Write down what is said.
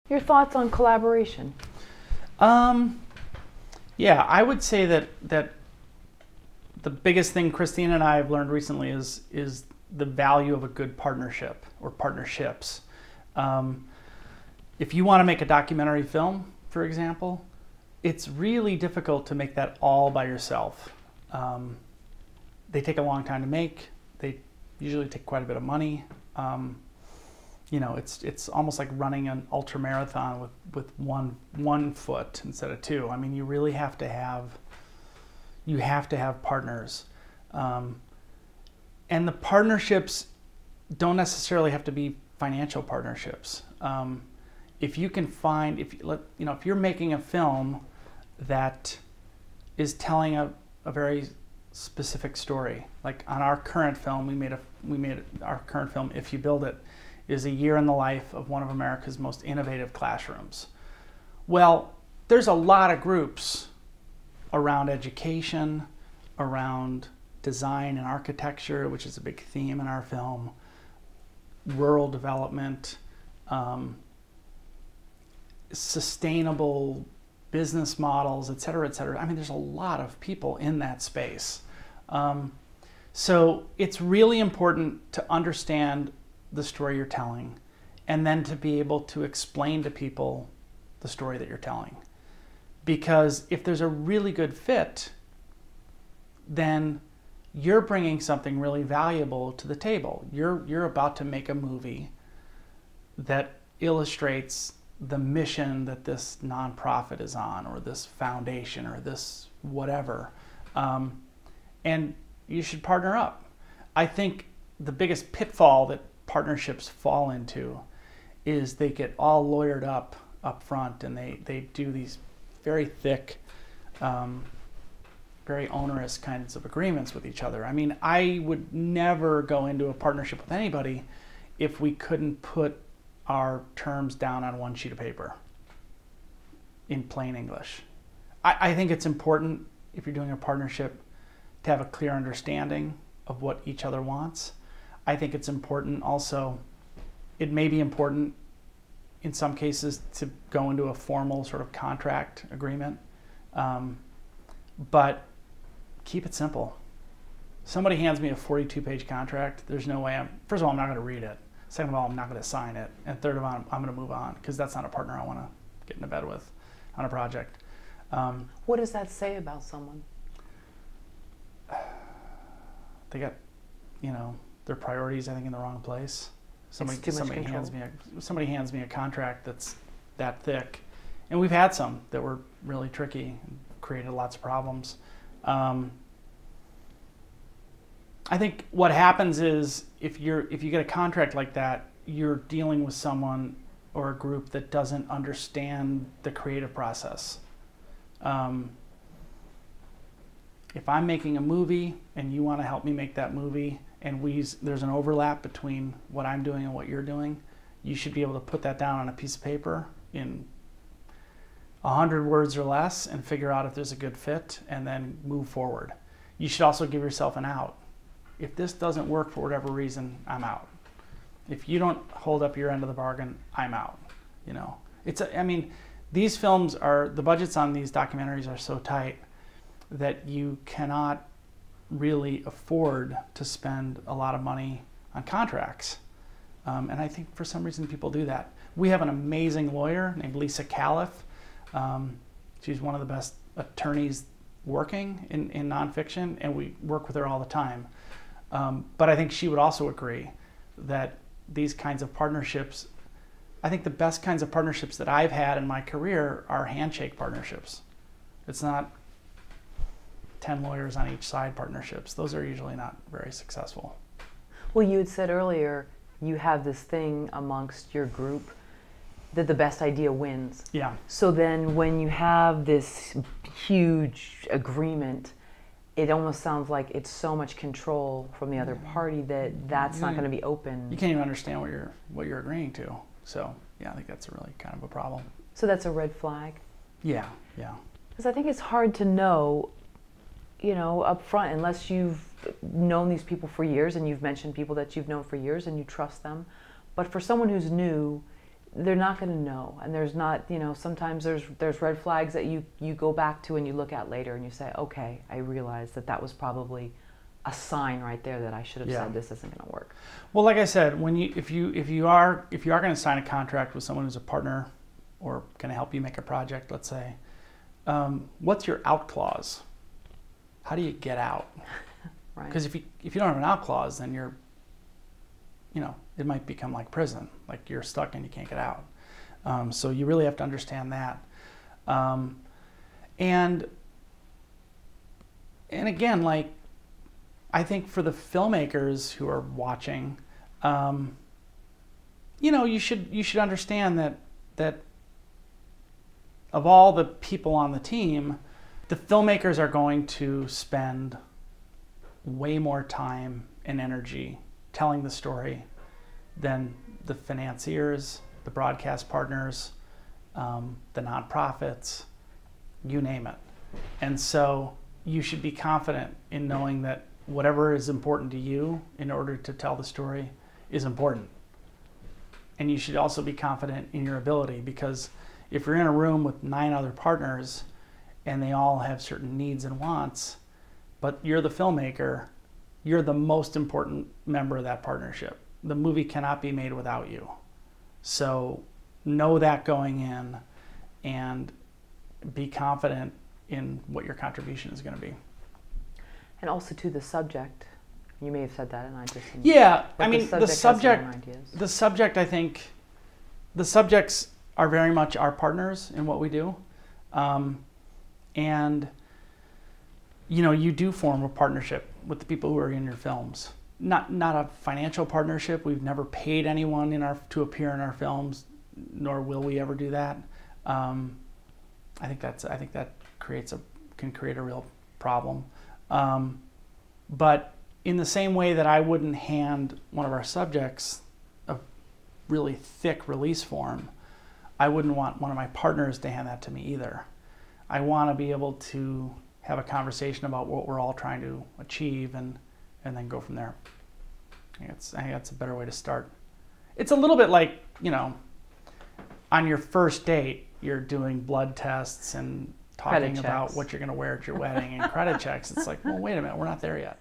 Your thoughts on collaboration? Yeah, I would say that the biggest thing Christine and I have learned recently is the value of a good partnership or partnerships. If you want to make a documentary film, for example, it's really difficult to make that all by yourself. They take a long time to make. They usually take quite a bit of money. You know, it's almost like running an ultra marathon with one foot instead of two. I mean, you really have to have partners, and the partnerships don't necessarily have to be financial partnerships. If you can find, if you're making a film that is telling a very specific story, like on our current film, we made our current film, If You Build It, is a year in the life of one of America's most innovative classrooms. Well, there's a lot of groups around education, around design and architecture, which is a big theme in our film, rural development, sustainable business models, et cetera, et cetera. I mean, there's a lot of people in that space. So it's really important to understand the story you're telling, and then to be able to explain to people the story that you're telling. Because if there's a really good fit, then you're bringing something really valuable to the table. You're about to make a movie that illustrates the mission that this nonprofit is on, or this foundation, or this whatever. And you should partner up. I think the biggest pitfall that partnerships fall into is they get all lawyered up front, and they do these very thick, very onerous kinds of agreements with each other. I mean, I would never go into a partnership with anybody if we couldn't put our terms down on one sheet of paper in plain English. I think it's important, if you're doing a partnership, to have a clear understanding of what each other wants. I think it's important also, it may be important in some cases to go into a formal sort of contract agreement, but keep it simple. Somebody hands me a 42-page contract, there's no way first of all, I'm not going to read it. Second of all, I'm not going to sign it. And third of all, I'm going to move on, because that's not a partner I want to get into bed with on a project. What does that say about someone? They got, their priorities, I think, in the wrong place. Somebody hands me a contract that's that thick, and we've had some that were really tricky and created lots of problems. I think what happens is if you get a contract like that, you're dealing with someone or a group that doesn't understand the creative process. If I'm making a movie and you want to help me make that movie, and there's an overlap between what I'm doing and what you're doing, you should be able to put that down on a piece of paper in 100 words or less and figure out if there's a good fit, and then move forward. You should also give yourself an out. If this doesn't work for whatever reason, I'm out. If you don't hold up your end of the bargain, I'm out. These films the budgets on these documentaries are so tight that you cannot really afford to spend a lot of money on contracts. And I think for some reason people do that. We have an amazing lawyer named Lisa Califf. She's one of the best attorneys working in nonfiction, and we work with her all the time. But I think she would also agree that these kinds of partnerships, I think the best kinds of partnerships that I've had in my career are handshake partnerships. It's not 10 lawyers on each side partnerships. Those are usually not very successful. Well, you had said earlier you have this thing amongst your group that the best idea wins. Yeah. So then when you have this huge agreement, it almost sounds like it's so much control from the other party that's not going to be open. You can't even understand what you're agreeing to. So yeah, I think that's really kind of a problem. So that's a red flag? Yeah. Because I think it's hard to know, up front, unless you've known these people for years, and you've mentioned people that you've known for years and you trust them. But for someone who's new, they're not going to know, and there's not, you know, sometimes there's red flags that you go back to and you look at later and you say, okay, I realized that was probably a sign right there that I should have said this isn't going to work. Well, like I said, if you are going to sign a contract with someone who's a partner or going to help you make a project, let's say, what's your out clause? How do you get out? Right. Because if you don't have an out clause, then you're, you know, it might become like prison, like you're stuck and you can't get out. So you really have to understand that. And again, like, I think for the filmmakers who are watching, you know, you should understand that of all the people on the team, the filmmakers are going to spend way more time and energy telling the story than the financiers, the broadcast partners, the nonprofits, you name it. And so you should be confident in knowing that whatever is important to you in order to tell the story is important. And you should also be confident in your ability, because if you're in a room with 9 other partners and they all have certain needs and wants, but you're the filmmaker, you're the most important member of that partnership. The movie cannot be made without you. So know that going in and be confident in what your contribution is going to be. And also to the subject. You may have said that and I just... Yeah, I mean, the subject, I think, the subjects are very much our partners in what we do. And, you know, you do form a partnership with the people who are in your films. Not a financial partnership. We've never paid anyone to appear in our films, nor will we ever do that. I think that can create a real problem. But in the same way that I wouldn't hand one of our subjects a really thick release form, I wouldn't want one of my partners to hand that to me either. I want to be able to have a conversation about what we're all trying to achieve and then go from there. I think that's a better way to start. It's a little bit like, you know, on your first date, you're doing blood tests and talking about what you're going to wear at your wedding and credit checks. It's like, well, wait a minute, we're not there yet.